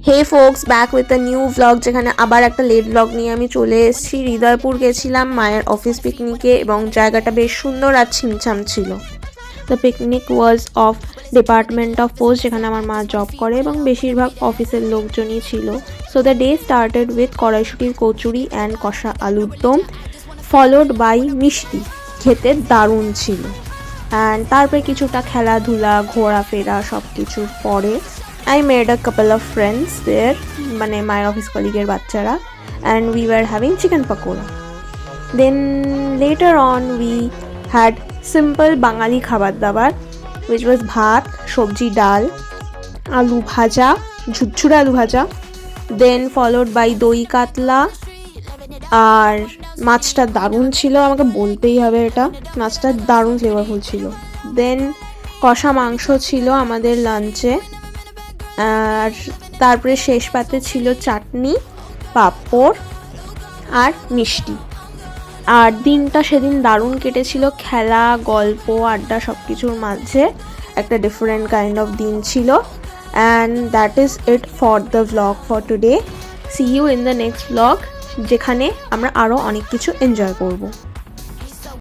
Hey folks, back with a new vlog, যেখানে আবার একটা লেট ভ্লগ নিয়ে আমি চলে এসেছি। হৃদয়পুর গেছিলাম মায়ের অফিস পিকনিকে এবং জায়গাটা বেশ সুন্দর আর ছিমছাম ছিল। The picnic was of department of post, যেখানে আমার মা জব করে এবং বেশিরভাগ অফিসের লোকজনই ছিল। So the day started with কড়াইশুটির কচুরি অ্যান্ড কষা আলুর দম, ফলোড বাই মিষ্টি। খেতে দারুণ ছিল। অ্যান্ড তারপরে কিছুটা খেলাধুলা, ঘোরাফেরা সব কিছুর পরে I made a couple of friends there, মানে my office colleague এর বাচ্চারা, and we were having chicken pakora. Then later on we had simple বাঙালি খাবার দাবার, which was ভাত, সবজি, ডাল, আলু ভাজা, ঝুরঝুরে আলু ভাজা, then followed by দই কাতলা। আর মাছটা দারুণ ছিল, আমাকে বলতেই হবে, এটা মাছটা দারুণ ফ্লেভারফুল ছিল। দেন কষা মাংস ছিল আমাদের লাঞ্চে। আর তারপরে শেষ পাতে ছিল চাটনি, পাঁপড় আর মিষ্টি। আর দিনটা সেদিন দারুণ কেটেছিল, খেলা, গল্প, আড্ডা সব কিছুর মাঝে একটা ডিফারেন্ট কাইন্ড অফ দিন ছিল। And that is it for the vlog for today. See you in the next vlog, যেখানে আমরা আরও অনেক কিছু এনজয় করব।